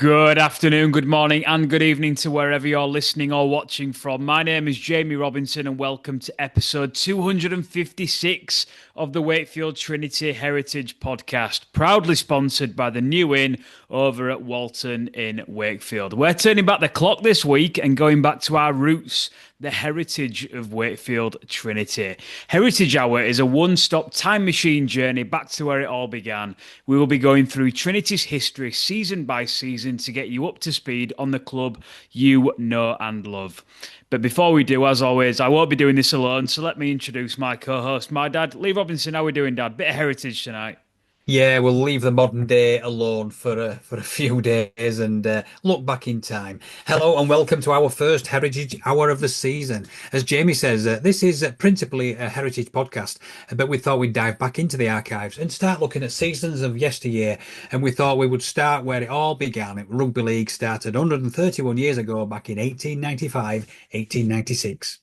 Good afternoon, good morning, and good evening to wherever you're listening or watching from. My name is Jamie Robinson, and welcome to episode 256 of the Wakefield Trinity Heritage Podcast, proudly sponsored by the New Inn over at Walton in Wakefield. We're turning back the clock this week and going back to our roots, the heritage of Wakefield Trinity. Heritage Hour is a one-stop time machine journey back to where it all began. We will be going through Trinity's history season by season to get you up to speed on the club you know and love. But before we do, as always, I won't be doing this alone, so let me introduce my co-host, my dad, Lee Robinson. How are we doing, Dad? Bit of heritage tonight. Yeah, we'll leave the modern day alone for a few days and look back in time. Hello and welcome to our first Heritage Hour of the season. As Jamie says, this is principally a heritage podcast, but we thought we'd dive back into the archives and start looking at seasons of yesteryear. And we thought we would start where it all began. Rugby league started 131 years ago, back in 1895, 1896.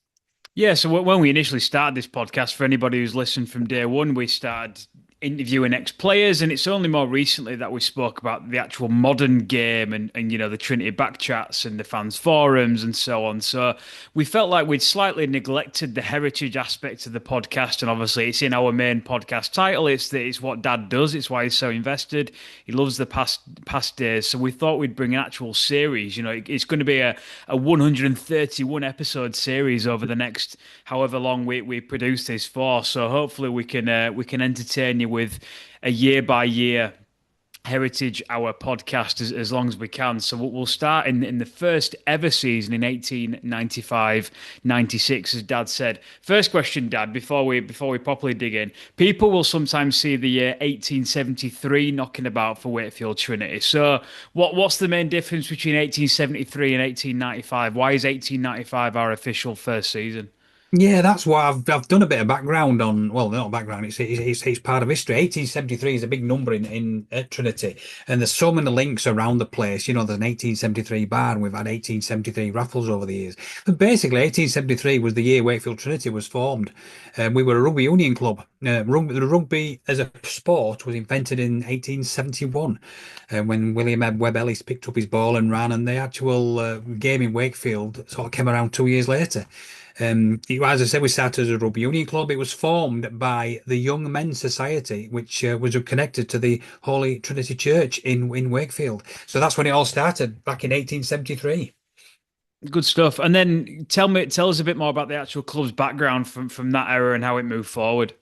Yeah, so when we initially started this podcast, for anybody who's listened from day one, we started interviewing ex-players, and it's only more recently that we spoke about the actual modern game and the Trinity back chats and the fans forums and so on. So we felt like we'd slightly neglected the heritage aspect of the podcast, and obviously it's in our main podcast title. It's what Dad does. It's why he's so invested. He loves the past days. So we thought we'd bring an actual series. It's going to be a 131 episode series over the next however long we produce this for. So hopefully we can entertain you with a year by year Heritage Hour podcast as long as we can. So we'll start in the first ever season in 1895-96, as Dad said. First question, Dad, before we properly dig in. People will sometimes see the year 1873 knocking about for Wakefield Trinity. So what's the main difference between 1873 and 1895? Why is 1895 our official first season? Yeah, that's what I've done a bit of background on. Well, not background. It's part of history. 1873 is a big number in at Trinity, and there's so many links around the place. There's an 1873 bar, and we've had 1873 raffles over the years. But basically, 1873 was the year Wakefield Trinity was formed. We were a rugby union club. Rugby as a sport was invented in 1871, when William Webb Ellis picked up his ball and ran, and the actual game in Wakefield sort of came around 2 years later. As I said, we started as a rugby union club. It was formed by the Young Men's Society, which was connected to the Holy Trinity Church in Wakefield. So that's when it all started back in 1873. Good stuff. And then tell us a bit more about the actual club's background from that era and how it moved forward.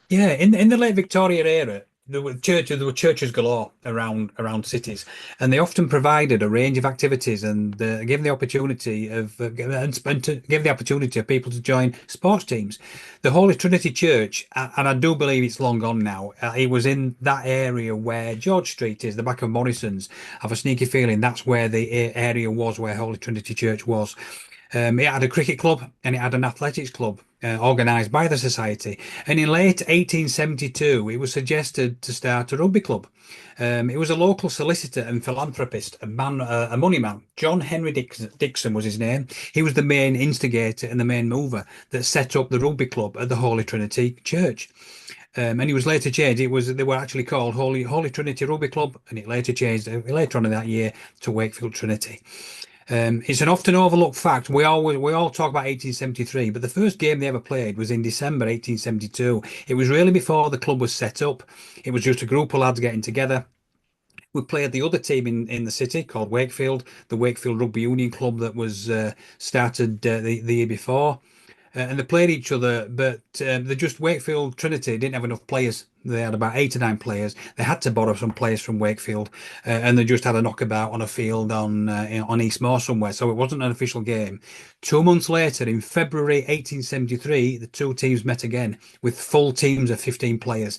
Yeah, in the late Victorian era, there were churches galore around cities, and they often provided a range of activities and gave the opportunity gave the opportunity of people to join sports teams. The Holy Trinity Church, and I do believe it's long gone now. It was in that area where George Street is, the back of Morrison's. I have a sneaky feeling that's where the area was where Holy Trinity Church was. It had a cricket club and it had an athletics club organised by the society. And in late 1872, it was suggested to start a rugby club. It was a local solicitor and philanthropist, a money man. John Henry Dixon was his name. He was the main instigator and the main mover that set up the rugby club at the Holy Trinity Church. And he was later changed. They were actually called Holy Trinity Rugby Club, and it later changed later on in that year to Wakefield Trinity. It's an often overlooked fact. We all talk about 1873, but the first game they ever played was in December 1872. It was really before the club was set up. It was just a group of lads getting together. We played the other team in the city called Wakefield, the Wakefield Rugby Union Club that was started the year before. And they played each other, but they just Wakefield Trinity didn't have enough players. They had about 8 or 9 players. They had to borrow some players from Wakefield, and they just had a knockabout on a field on East Moor somewhere. So it wasn't an official game. 2 months later, in February 1873, the two teams met again with full teams of 15 players.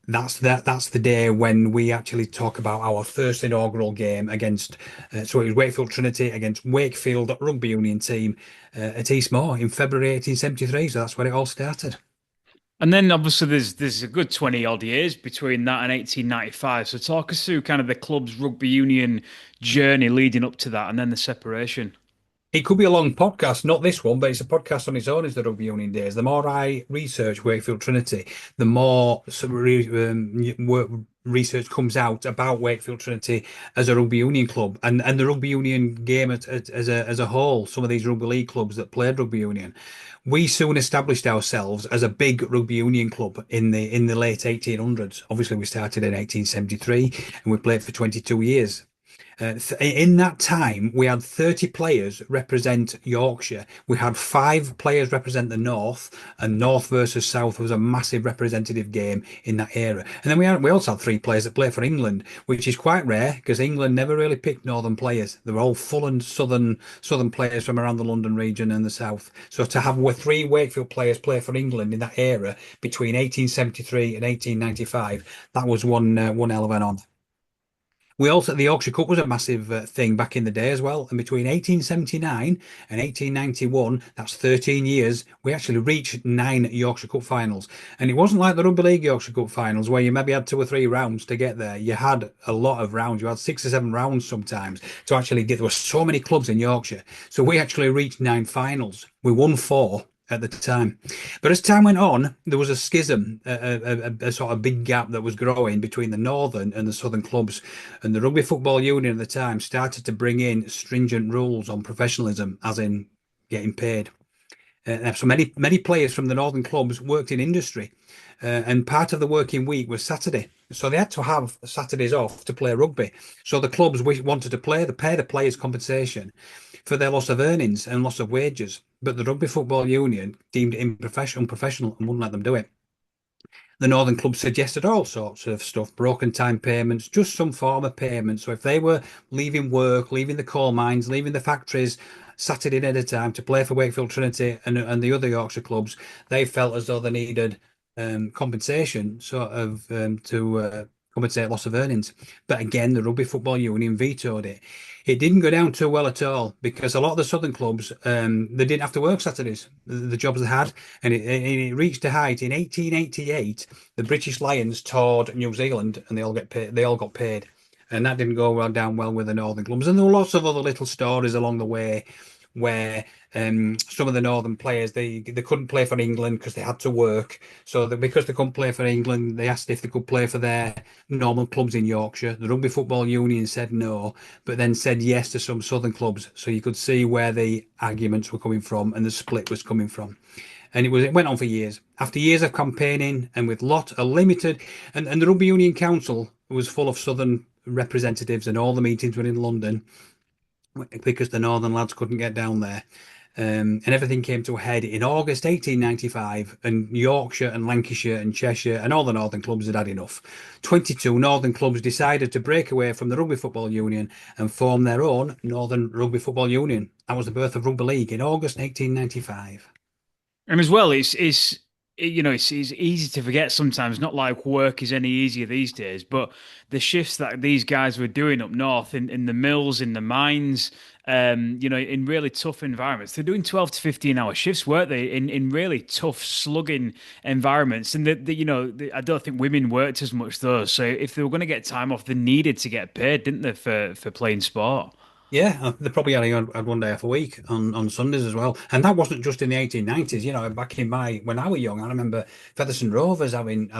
That's the day when we actually talk about our first inaugural game against. So it was Wakefield Trinity against Wakefield Rugby Union team at East Moor in February 1873. So that's where it all started. And then obviously there's a good 20 odd years between that and 1895. So talk us through kind of the club's rugby union journey leading up to that and then the separation. It could be a long podcast, not this one, but it's a podcast on its own, is the Rugby Union days. The more I research Wakefield Trinity, the more research comes out about Wakefield Trinity as a rugby union club and the rugby union game as a whole. Some of these rugby league clubs that played rugby union, we soon established ourselves as a big rugby union club in the late 1800s. Obviously, we started in 1873 and we played for 22 years. In that time, we had 30 players represent Yorkshire. We had five players represent the North, and North versus South was a massive representative game in that era. And then we also had three players that play for England, which is quite rare because England never really picked Northern players. They were all full and Southern players from around the London region and the South. So to have three Wakefield players play for England in that era between 1873 and 1895, that was one hell of an honour. We also the Yorkshire Cup was a massive thing back in the day as well. And between 1879 and 1891, that's 13 years, we actually reached nine Yorkshire Cup finals. And it wasn't like the Rugby League Yorkshire Cup finals where you maybe had two or three rounds to get there. You had a lot of rounds. You had 6 or 7 rounds sometimes to actually get. There were so many clubs in Yorkshire, so we actually reached nine finals. We won four at the time. But as time went on, there was a schism, a sort of big gap that was growing between the northern and the southern clubs. And the Rugby Football Union at the time started to bring in stringent rules on professionalism, as in getting paid. So many players from the northern clubs worked in industry, and part of the working week was Saturday. So they had to have Saturdays off to play rugby. So the clubs wanted to pay the players compensation for their loss of earnings and loss of wages. But the Rugby Football Union deemed it unprofessional and wouldn't let them do it. The Northern clubs suggested all sorts of stuff, broken time payments, just some form of payment. So if they were leaving work, leaving the coal mines, leaving the factories Saturday at a time to play for Wakefield Trinity and the other Yorkshire clubs, they felt as though they needed compensation, sort of to compensate loss of earnings. But again, the Rugby Football Union vetoed it. It didn't go down too well at all because a lot of the southern clubs they didn't have to work Saturdays, the jobs they had, and it reached a height in 1888. The British Lions toured New Zealand, and they all get paid. They all got paid, and that didn't go down well with the northern clubs. And there were lots of other little stories along the way where some of the northern players they couldn't play for England because they had to work. So that because they couldn't play for England, they asked if they could play for their normal clubs in Yorkshire. The Rugby Football Union said no, but then said yes to some southern clubs. So you could see where the arguments were coming from and the split was coming from. And it went on for years. After years of campaigning and with a limited and the Rugby Union Council was full of southern representatives and all the meetings were in London because the northern lads couldn't get down there. And everything came to a head in August 1895, and Yorkshire and Lancashire and Cheshire and all the northern clubs had had enough. 22 northern clubs decided to break away from the Rugby Football Union and form their own Northern Rugby Football Union. That was the birth of Rugby League in August 1895. And as well, it's easy to forget sometimes. Not like work is any easier these days, but the shifts that these guys were doing up north in the mills, in the mines, in really tough environments. They're doing 12 to 15 hour shifts, weren't they? In really tough, slugging environments. And I don't think women worked as much though. So if they were going to get time off, they needed to get paid, didn't they, for playing sport? Yeah, they probably only had 1 day off a week on Sundays as well. And that wasn't just in the 1890s. Back in when I was young, I remember Featherstone Rovers having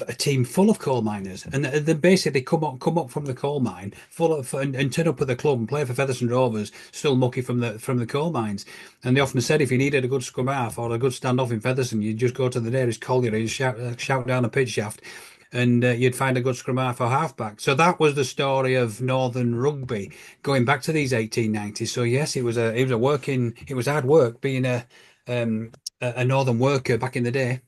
a team full of coal miners, and they basically come up from the coal mine full of and turn up at the club and play for Featherstone Rovers, still mucky from the coal mines. And they often said if you needed a good scrum half or a good standoff in Featherstone, you'd just go to the nearest colliery and shout down a pitch shaft, and you'd find a good scrum half or halfback. So that was the story of Northern Rugby going back to these 1890s. So yes, it was hard work being a Northern worker back in the day.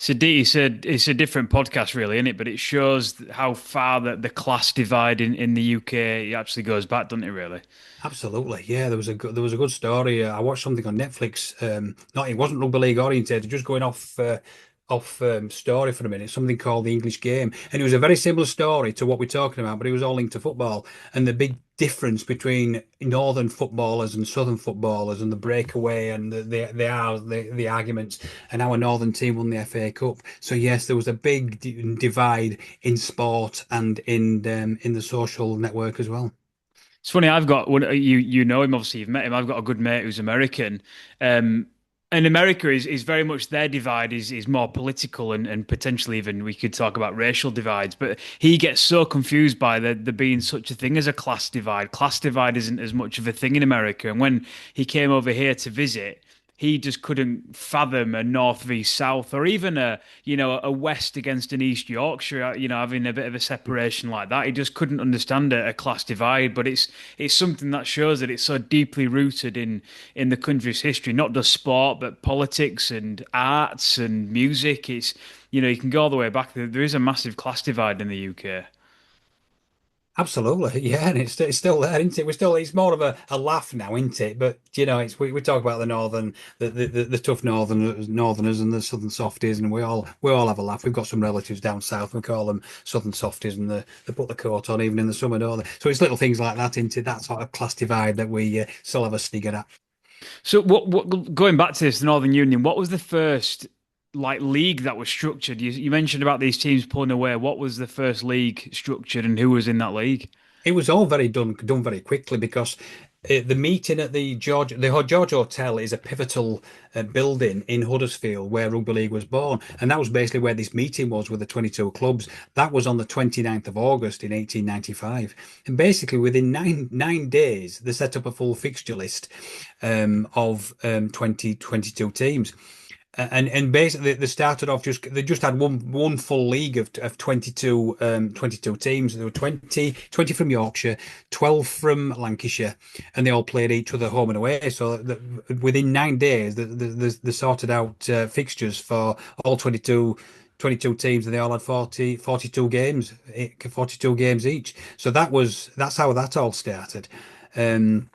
It's a different podcast, really, isn't it? But it shows how far the class divide in the UK actually goes back, doesn't it? Really. Absolutely, yeah. There was a good story. I watched something on Netflix. Not It wasn't rugby league orientated. Just going off story for a minute. Something called the English Game, and it was a very similar story to what we're talking about, but it was all linked to football and the big difference between northern footballers and southern footballers and the breakaway and the arguments and how a northern team won the FA Cup. So yes, there was a big divide in sport and in the social network as well. It's funny. I've got one. You know him, obviously. You've met him. I've got a good mate who's American, um, and America is very much their divide is more political and potentially even we could talk about racial divides. But he gets so confused by there being such a thing as a class divide. Class divide isn't as much of a thing in America. And when he came over here to visit, he just couldn't fathom a North v South or even a West against an East Yorkshire, having a bit of a separation like that. He just couldn't understand a class divide. But it's something that shows that it's so deeply rooted in the country's history, not just sport, but politics and arts and music. You can go all the way back. There is a massive class divide in the UK. Absolutely, yeah, and it's still there, isn't it? It's more of a laugh now, isn't it? But we talk about the northern, the tough northerners and the southern softies, and we all have a laugh. We've got some relatives down south, we call them southern softies, and they put the coat on even in the summer, don't they? So it's little things like that, isn't it? That sort of class divide that we still have a snigger at. So what going back to this, the Northern Union, what was the first like league that was structured? You mentioned about these teams pulling away. What was the first league structured and who was in that league? It was all very done very quickly because the meeting at the George Hotel is a pivotal building in Huddersfield where rugby league was born, and that was basically where this meeting was with the 22 clubs. That was on the 29th of August in 1895, and basically within nine days they set up a full fixture list of 22 teams. And basically they started off they just had one full league of 22 teams. There were 20 from Yorkshire, 12 from Lancashire, and they all played each other home and away. So within 9 days they sorted out fixtures for all 22 teams, and they all had 42 games, 42 games each. So that's how that all started. Um,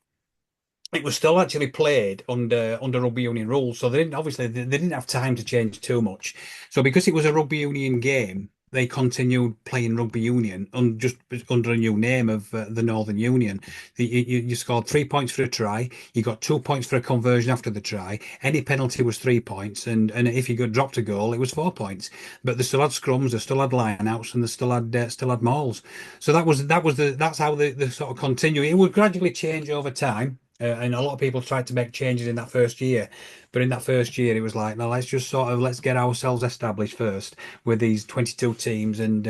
it was still actually played under rugby union rules, so they didn't have time to change too much. So because it was a rugby union game, they continued playing rugby union just under a new name of the Northern Union. You scored 3 points for a try, you got 2 points for a conversion after the try. Any penalty was 3 points, and if you got dropped a goal, it was 4 points. But they still had scrums, they still had line-outs, and they still had mauls. So that's how they sort of continue. It would gradually change over time. And a lot of people tried to make changes in that first year, but in that first year, it was like, no, let's get ourselves established first with these 22 teams. And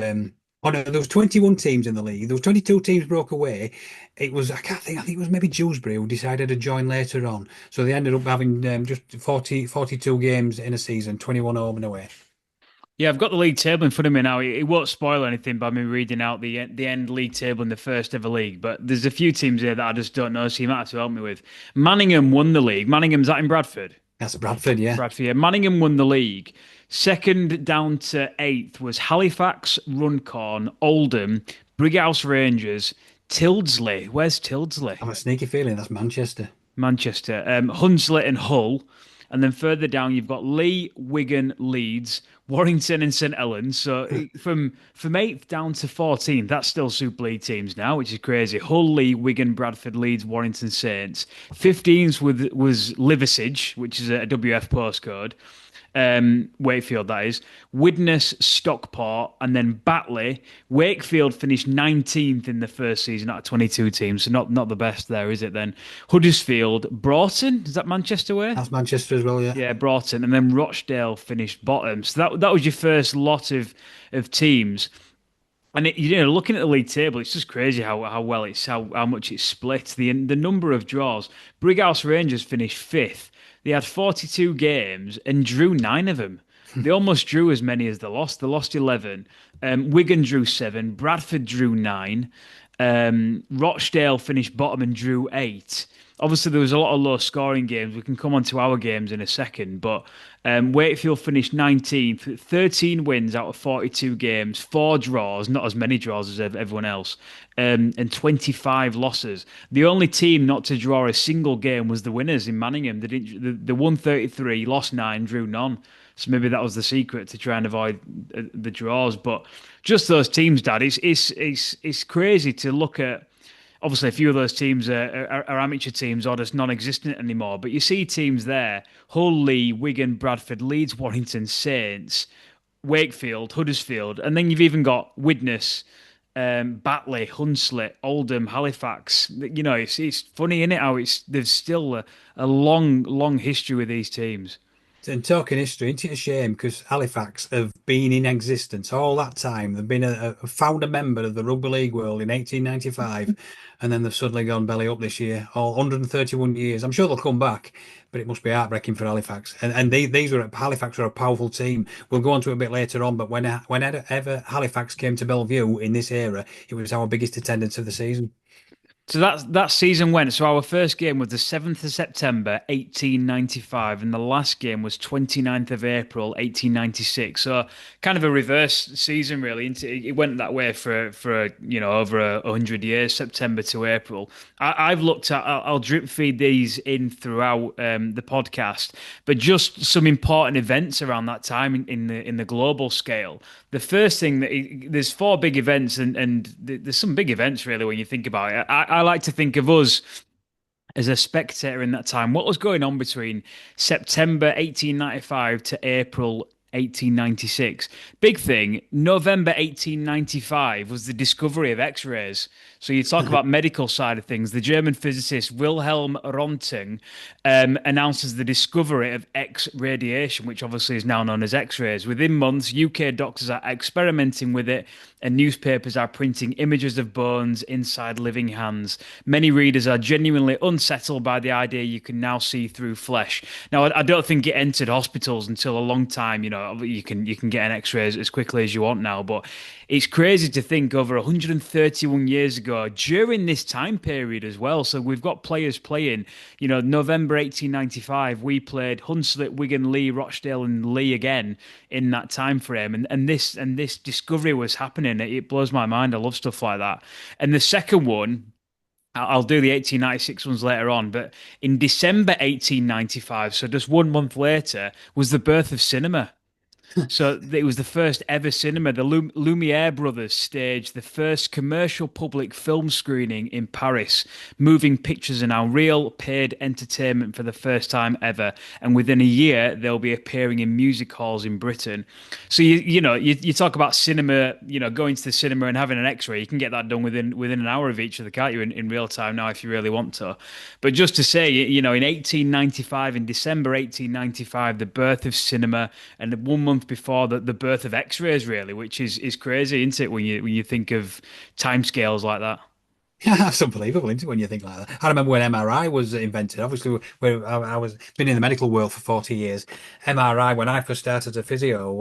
oh no, there was 21 teams in the league. There was 22 teams broke away. I think it was maybe Dewsbury who decided to join later on. So they ended up having just 42 games in a season, 21 home and away. Yeah, I've got the league table in front of me now. It won't spoil anything by me reading out the end league table in the first ever league, but there's a few teams here that I just don't know, so you might have to help me with. Manningham won the league. Manningham's that in Bradford? That's Bradford, yeah. Bradford, yeah. Manningham won the league. Second down to eighth was Halifax, Runcorn, Oldham, Brighouse Rangers, Tildesley. Where's Tildesley? I have a sneaky feeling that's Manchester. Manchester, Hunslet and Hull. And then further down, you've got Lee, Wigan, Leeds, Warrington, and St Helens. So from eighth down to 14th, that's still Super League teams now, which is crazy. Hull, Lee, Wigan, Bradford, Leeds, Warrington, Saints. 15th was Liversedge, which is a WF postcode. Wakefield, that is. Widnes, Stockport, and then Batley. Wakefield finished 19th in the first season out of 22 teams, so not the best there, is it then? Huddersfield, Broughton, is that Manchester way? That's Manchester as well, yeah. Yeah, Broughton, and then Rochdale finished bottom. So that was your first lot of teams. And looking at the league table, it's just crazy how well how much it's split. The number of draws. Brighouse Rangers finished fifth. They had 42 games and drew nine of them. They almost drew as many as they lost. They lost 11. Wigan drew seven. Bradford drew nine. Rochdale finished bottom and drew eight. Obviously, there was a lot of low scoring games. We can come on to our games in a second, but Wakefield finished 19th, 13 wins out of 42 games, four draws, not as many draws as everyone else, and 25 losses. The only team not to draw a single game was the winners in Manningham. They won 33, lost nine, drew none. So maybe that was the secret to try and avoid the draws. But just those teams, Dad, it's crazy to look at. Obviously, a few of those teams are amateur teams or just non-existent anymore. But you see teams there: Hull, Lee, Wigan, Bradford, Leeds, Warrington, Saints, Wakefield, Huddersfield, and then you've even got Widnes, Batley, Hunslet, Oldham, Halifax. You know, it's funny, isn't it? How it's there's still a long history with these teams. And talking history, isn't it a shame? Because Halifax have been in existence all that time. They've been a founder member of the Rugby League world in 1895, and then they've suddenly gone belly up this year. All 131 years. I'm sure they'll come back, but it must be heartbreaking for Halifax. And these were Halifax were a powerful team. We'll go on to it a bit later on, but whenever Halifax came to Belle Vue in this era, it was our biggest attendance of the season. So that season went. So our first game was the 7th of September, 1895, and the last game was 29th of April, 1896. So kind of a reverse season, really. It went that way for over 100 years, September to April. I've looked at. I'll drip feed these in throughout the podcast, but just some important events around that time in the global scale. The first thing there's four big events, and there's some big events really when you think about it. I like to think of us as a spectator in that time. What was going on between September 1895 to April 1896? Big thing, November 1895 was the discovery of X-rays. So you talk about medical side of things. The German physicist Wilhelm Röntgen announces the discovery of X radiation, which obviously is now known as X-rays. Within months, UK doctors are experimenting with it, and newspapers are printing images of bones inside living hands. Many readers are genuinely unsettled by the idea you can now see through flesh. Now, I don't think it entered hospitals until a long time. You know, you can get an X-ray as quickly as you want now, but it's crazy to think over 131 years ago, during this time period as well. So we've got players playing, November 1895, we played Hunslet, Wigan, Lee, Rochdale, and Lee again in that time frame. And this discovery was happening. It blows my mind. I love stuff like that. And the second one, I'll do the 1896 ones later on, but in December 1895, so just 1 month later, was the birth of cinema. So it was the first ever cinema. The Lumiere brothers staged the first commercial public film screening in Paris. Moving pictures are now real, paid entertainment for the first time ever. And within a year, they'll be appearing in music halls in Britain. So you talk about cinema, going to the cinema and having an X-ray. You can get that done within an hour of each other, can't you? In real time now, if you really want to. But just to say, in 1895, in December 1895, the birth of cinema, and 1 month before the birth of X-rays, really, which is crazy, isn't it? When you think of timescales like that. Yeah, that's unbelievable, isn't it, when you think like that? I remember when MRI was invented. Obviously, where I was been in the medical world for 40 years. MRI, when I first started as a physio,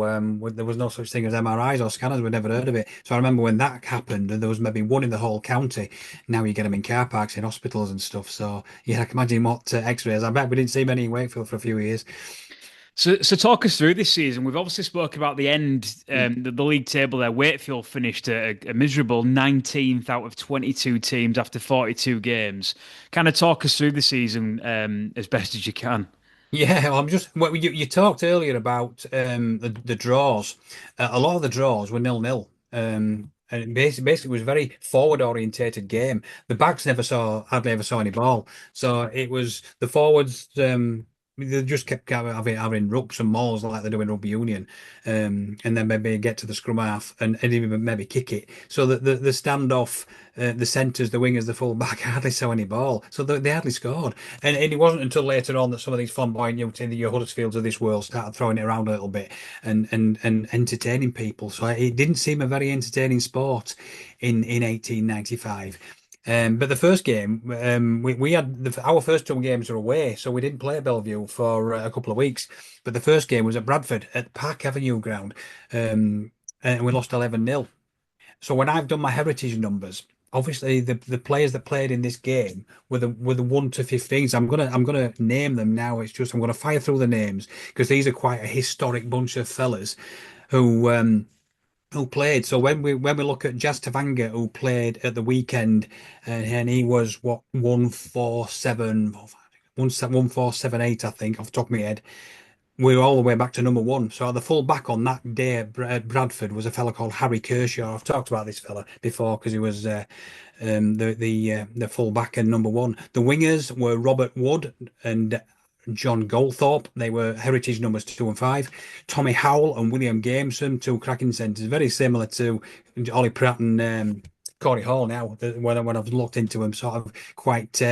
there was no such thing as MRIs or scanners. We'd never heard of it. So I remember when that happened, and there was maybe one in the whole county. Now you get them in car parks, in hospitals and stuff. So yeah, I can imagine what X-rays. I bet we didn't see many in Wakefield for a few years. So talk us through this season. We've obviously spoke about the end, the league table there. Wakefield finished a miserable 19th out of 22 teams after 42 games. Kind of talk us through the season as best as you can. Yeah, well, you talked earlier about the draws. A lot of the draws were nil-nil. And basically, it was a very forward orientated game. The backs hardly ever saw any ball. So it was the forwards. They just kept having rucks and mauls like they do in rugby union, and then maybe get to the scrum half and even maybe kick it. So the standoff, the centres, the wingers, the full back hardly saw any ball, so they hardly scored. And it wasn't until later on that some of these flamboyant, your Huddersfields of this world started throwing it around a little bit and entertaining people. So it didn't seem a very entertaining sport in 1895. But the first game, we had our first two games were away, so we didn't play at Belle Vue for a couple of weeks. But the first game was at Bradford at Park Avenue ground, and we lost 11-0. So when I've done my heritage numbers, obviously the players that played in this game were the 1 to 15s. I'm gonna name them now. It's just I'm gonna fire through the names because these are quite a historic bunch of fellas who played. So when we look at Jazz Tavanga, who played at the weekend, and he was what 147, 1478, I think, off the top of my head. We're all the way back to number one. So the full back on that day at Bradford was a fella called Harry Kershaw. I've talked about this fella before because he was the full back and number one. The wingers were Robert Wood and John Goldthorpe. They were heritage numbers 2 and 5. Tommy Howell and William Gameson, two cracking centres, very similar to Ollie Pratt and Corey Hall now. When I've looked into them, sort of quite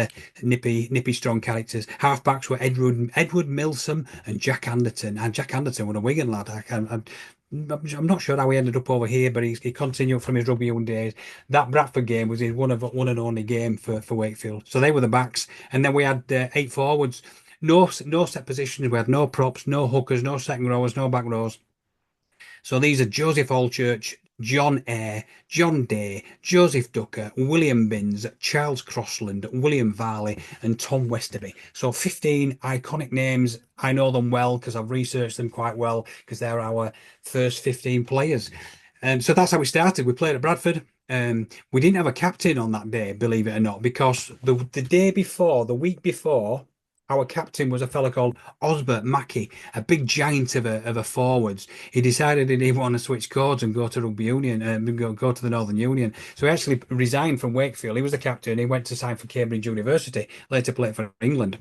nippy, strong characters. Halfbacks were Edward Milsom and Jack Anderton. And Jack Anderton was a Wigan lad. I'm not sure how he ended up over here, but he continued from his rugby union days. That Bradford game was his one and only game for Wakefield. So they were the backs, and then we had 8 forwards. No set positions. We had no props, no hookers, no second rowers, no back rows. So these are Joseph Allchurch, John Eyre, John Day, Joseph Ducker, William Binns, Charles Crossland, William Varley, and Tom Westerby. So 15 iconic names. I know them well because I've researched them quite well because they're our first 15 players. So that's how we started. We played at Bradford. We didn't have a captain on that day, believe it or not, because the day before, the week before, our captain was a fellow called Osbert Mackey, a big giant of a forwards. He decided he didn't want to switch codes and go to rugby union, go to the Northern Union. So he actually resigned from Wakefield. He was the captain. He went to sign for Cambridge University, later played for England.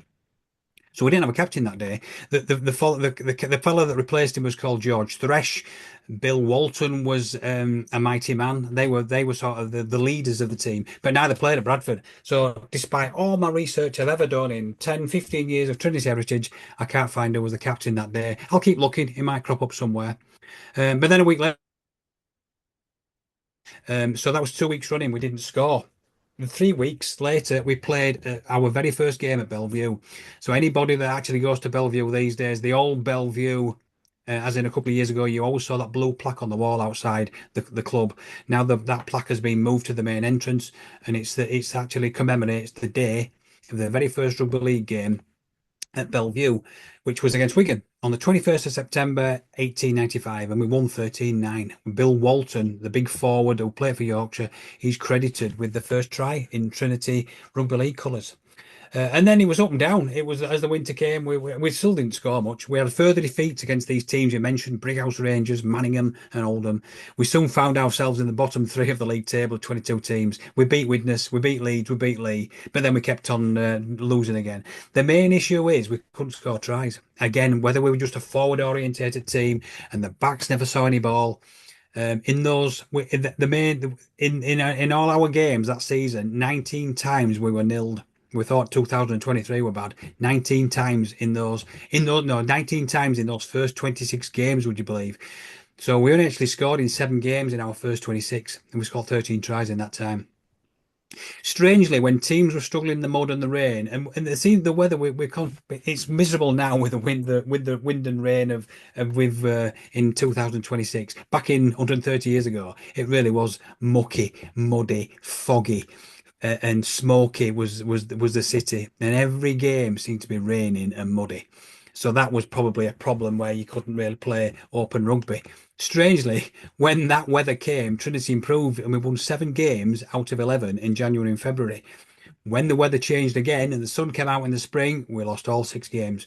So we didn't have a captain that day. The fellow that replaced him was called George Thresh. Bill Walton was a mighty man. They were sort of the leaders of the team, but neither played at Bradford. So despite all my research I've ever done in 10, 15 years of Trinity heritage, I can't find who was the captain that day. I'll keep looking. It might crop up somewhere. But then a week later, so that was 2 weeks running. We didn't score. And 3 weeks later, we played our very first game at Belle Vue. So anybody that actually goes to Belle Vue these days, the old Belle Vue, as in a couple of years ago, you always saw that blue plaque on the wall outside the club. Now that plaque has been moved to the main entrance, and it's actually commemorates the day of the very first rugby league game at Belle Vue, which was against Wigan on the 21st of September 1895, and we won 13-9. Bill Walton, the big forward who played for Yorkshire, he's credited with the first try in Trinity Rugby League colours. And then it was up and down. It was as the winter came, we still didn't score much. We had further defeats against these teams you mentioned, Brighouse Rangers, Manningham, and Oldham. We soon found ourselves in the bottom three of the league table, 22 teams. We beat Widnes, we beat Leeds, we beat Lee, but then we kept on losing again. The main issue is we couldn't score tries. Again, whether we were just a forward-orientated team and the backs never saw any ball. In those, in all our games that season, 19 times we were nilled. We thought 2023 were bad. 19 times no, 19 times in those first 26 games, would you believe? So we only actually scored in 7 games in our first 26, and we scored 13 tries in that time. Strangely, when teams were struggling in the mud and the rain, and the weather, it's miserable now with the wind and rain of with in 2026. Back in 130 years ago, it really was mucky, muddy, foggy and smoky was the city, and every game seemed to be raining and muddy. So that was probably a problem where you couldn't really play open rugby. Strangely, when that weather came, Trinity improved and we won 7 games out of 11 in January and February. When the weather changed again and the sun came out in the spring, we lost all 6 games.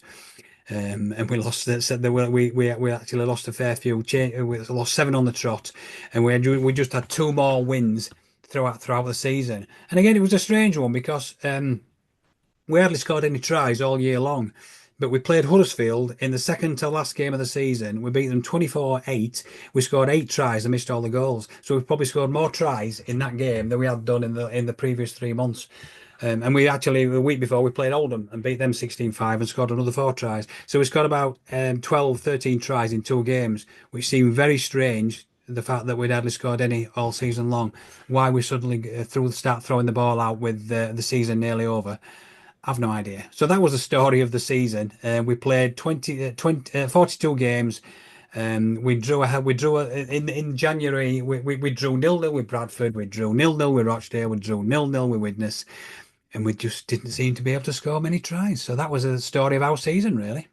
And we lost we actually lost a fair few. We lost 7 on the trot, and we just had 2 more wins throughout the season. And again, it was a strange one because we hardly scored any tries all year long. But we played Huddersfield in the second to last game of the season. We beat them 24-8. We scored 8 tries and missed all the goals. So we've probably scored more tries in that game than we had done in the previous 3 months. And we actually, the week before, we played Oldham and beat them 16-5 and scored another 4 tries. So we scored about 12, 13 tries in 2 games, which seemed very strange, the fact that we'd hardly scored any all season long. Why we suddenly start throwing the ball out with the season nearly over, I've no idea. So that was the story of the season. We played 42 games. In January. We drew 0-0 with Bradford. We drew 0-0 with Rochdale. We drew 0-0 with Widnes, and we just didn't seem to be able to score many tries. So that was the story of our season, really.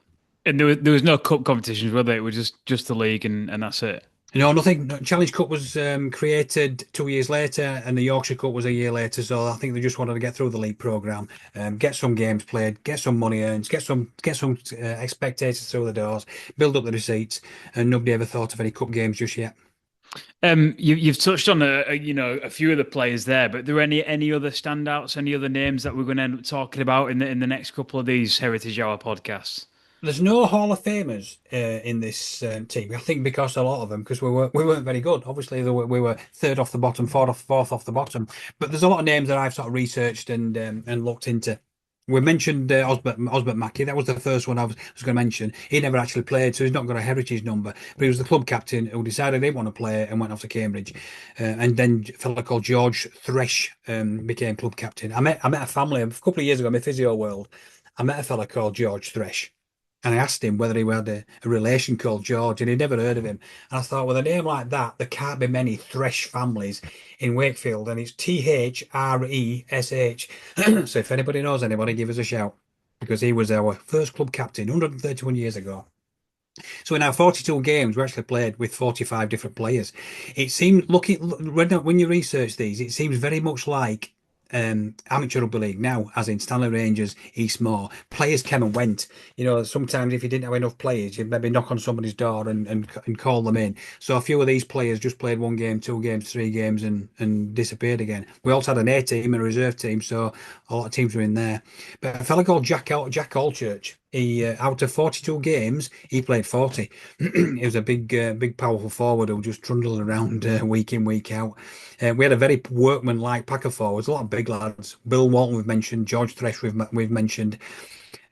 And there was no cup competitions, were there? It was just the league, and that's it. No, nothing. Challenge Cup was created 2 years later, and the Yorkshire Cup was a year later. So I think they just wanted to get through the league program, get some games played, get some money earned, get some spectators through the doors, build up the receipts, and nobody ever thought of any cup games just yet. You've touched on a few of the players there, but are there any other standouts, any other names that we're going to end up talking about in the next couple of these Heritage Hour podcasts? There's no Hall of Famers in this team. I think because a lot of them, because we weren't very good. Obviously, we were third off the bottom, fourth off the bottom. But there's a lot of names that I've sort of researched and looked into. We mentioned Osbert Mackey. That was the first one I was going to mention. He never actually played, so he's not got a heritage number. But he was the club captain who decided he didn't want to play and went off to Cambridge. And then a fellow called George Thresh became club captain. I met a family a couple of years ago in my physio world. I met a fellow called George Thresh. And I asked him whether he had a relation called George, and he'd never heard of him. And I thought, with a name like that, there can't be many Thresh families in Wakefield, and it's Thresh. So if anybody knows anybody, give us a shout, because he was our first club captain 131 years ago. So in our 42 games, we actually played with 45 different players. It seems when you research these, it seems very much like amateur rugby league now, as in Stanley Rangers, Eastmore. Players came and went. Sometimes if you didn't have enough players, you'd maybe knock on somebody's door and call them in. So a few of these players just played one game, two games, three games, and disappeared again. We also had an A team and a reserve team, so a lot of teams were in there. But a fellow called Jack Allchurch, he out of 42 games, he played 40. He was a big, powerful forward who just trundled around week in, week out. We had a very workman-like pack of forwards, a lot of big lads. Bill Walton we've mentioned, George Thresh we've mentioned.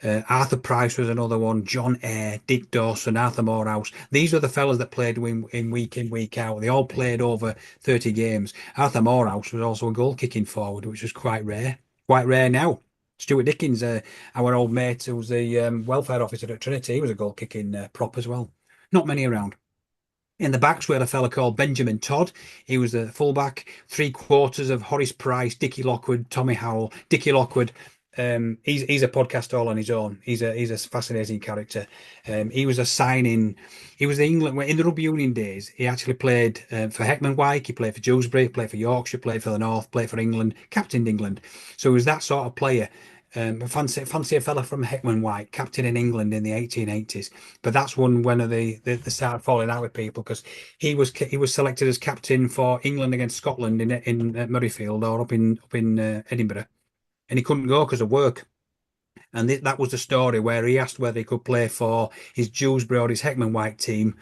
Arthur Price was another one, John Eyre, Dick Dawson, Arthur Morehouse. These are the fellas that played in, week out. They all played over 30 games. Arthur Morehouse was also a goal-kicking forward, which was quite rare. Quite rare now. Stuart Dickens, our old mate, who was the welfare officer at Trinity, he was a goal-kicking prop as well. Not many around. In the backs, we had a fella called Benjamin Todd. He was the fullback. Three quarters of Horace Price, Dickie Lockwood, Tommy Howell. Dickie Lockwood, he's a podcast all on his own. He's a fascinating character. He was a signing. He was the England in the rugby union days. He actually played for Heckman White. He played for Dewsbury. Played for Yorkshire. Played for the North. Played for England. Captained England. So he was that sort of player. Fancy a fella from Heckman White, captain in England in the 1880s. But that's when they started falling out with people, because he was selected as captain for England against Scotland in Murrayfield, or up in Edinburgh, and he couldn't go because of work. And that was the story where he asked whether he could play for his Dewsbury or his Heckman White team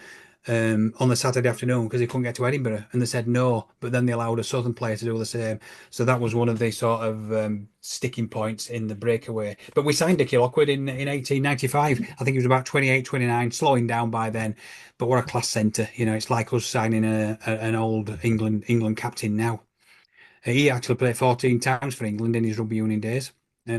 on the Saturday afternoon, because he couldn't get to Edinburgh. And they said no, but then they allowed a Southern player to do the same. So that was one of the sort of sticking points in the breakaway. But we signed Dickie Lockwood in 1895. I think he was about 28, 29, slowing down by then. But what a class centre. It's like us signing an old England captain now. He actually played 14 times for England in his rugby union days.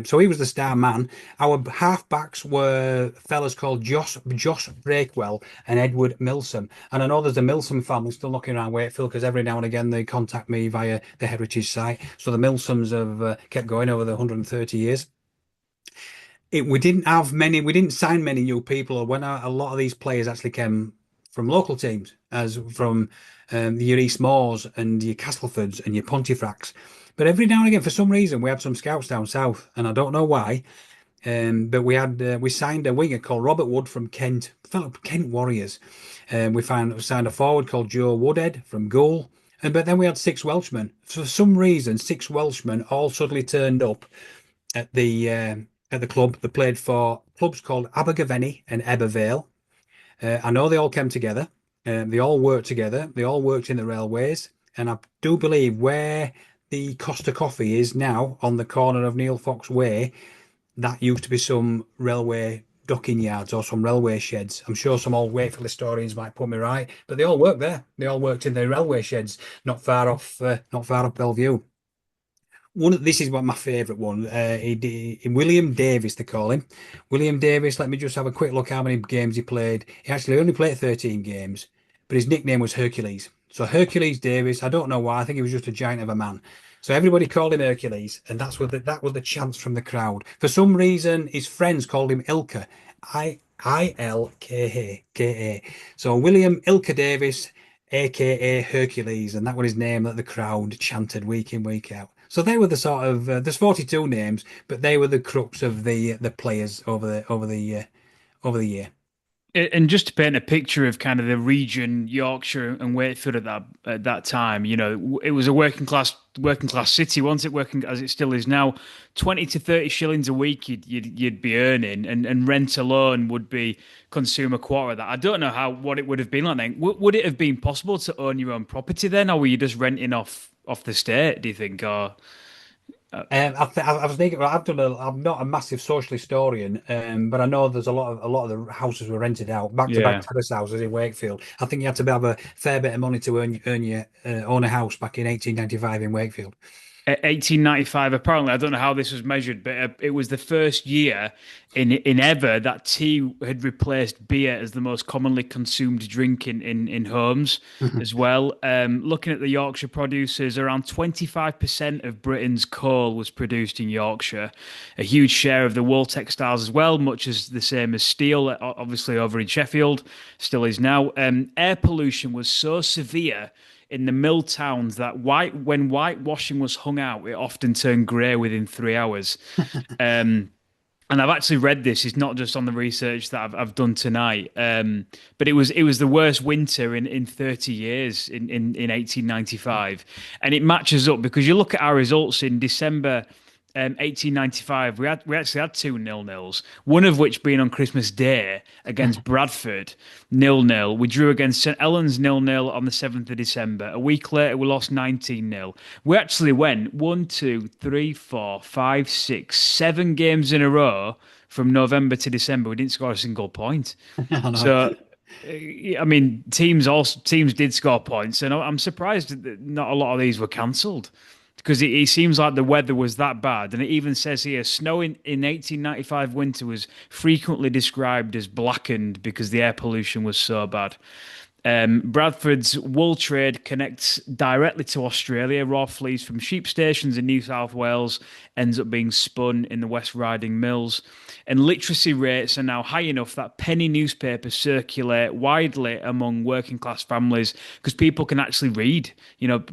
So he was the star man. Our halfbacks were fellas called Josh Breakwell and Edward Milsom. And I know there's a Milsom family still knocking around Wakefield, because every now and again they contact me via the heritage site. So the Milsoms have kept going over the 130 years. We didn't sign many new people when a lot of these players actually came from local teams, as from your East Moors and your Castlefords and your Pontefracts. But every now and again, for some reason, we had some scouts down south, and I don't know why. But we signed a winger called Robert Wood from Kent, fellow Kent Warriors. We signed a forward called Joe Woodhead from Goole. But then we had six Welshmen. For some reason, six Welshmen all suddenly turned up at the club. They played for clubs called Abergavenny and Ebervale. I know they all came together. They all worked together. They all worked in the railways. And I do believe where the Costa Coffee is now, on the corner of Neil Fox Way, that used to be some railway docking yards or some railway sheds. I'm sure some old Wakefield historians might put me right, but they all worked there. They all worked in the railway sheds, not far off Belle Vue. This is my favourite one. William Davis, they call him. William Davis. Let me just have a quick look how many games he played. He actually only played 13 games, but his nickname was Hercules. So Hercules Davis. I don't know why. I think he was just a giant of a man. So everybody called him Hercules, and that was the chants from the crowd. For some reason, his friends called him Ilka. Ilka. So William Ilka Davis, aka Hercules, and that was his name that the crowd chanted week in, week out. So they were the sort of there's 42 names, but they were the crux of the players over the year. And just to paint a picture of kind of the region, Yorkshire and Wakefield at that time, it was a working class city, wasn't it? Working as it still is now. 20 to 30 shillings a week you'd be earning, and rent alone would be consume a quarter of that. I don't know what it would have been like then. Would it have been possible to own your own property then, or were you just renting off the state? Do you think? Or I was thinking, well, I'm not a massive social historian, but I know there's a lot of the houses were rented out, back-to-back yeah. terrace houses in Wakefield. I think you had to have a fair bit of money to earn your own a house back in 1895 in Wakefield. 1895, apparently, I don't know how this was measured, but it was the first year in ever that tea had replaced beer as the most commonly consumed drink in homes as well. Looking at the Yorkshire producers, around 25% of Britain's coal was produced in Yorkshire. A huge share of the wool textiles as well, much as the same as steel, obviously over in Sheffield, still is now. Air pollution was so severe in the mill towns that when whitewashing was hung out, it often turned grey within 3 hours. Um, and I've actually read this. It's not just on the research that I've done tonight, but it was the worst winter in 30 years in 1895, and it matches up because you look at our results in December 1895. We actually had two nil-nils, one of which being on Christmas Day against Bradford 0-0. We drew against St Helens 0-0 on the 7th of December. A week later, we lost 19-0. We actually went 1, 2, 3, 4, 5, 6, 7 games in a row from November to December. We didn't score a single point. I know. So, I mean, teams did score points, and I'm surprised that not a lot of these were cancelled because it seems like the weather was that bad. And it even says here, snow in 1895 winter was frequently described as blackened because the air pollution was so bad. Bradford's wool trade connects directly to Australia. Raw fleece from sheep stations in New South Wales ends up being spun in the West Riding mills. And literacy rates are now high enough that penny newspapers circulate widely among working class families because people can actually read.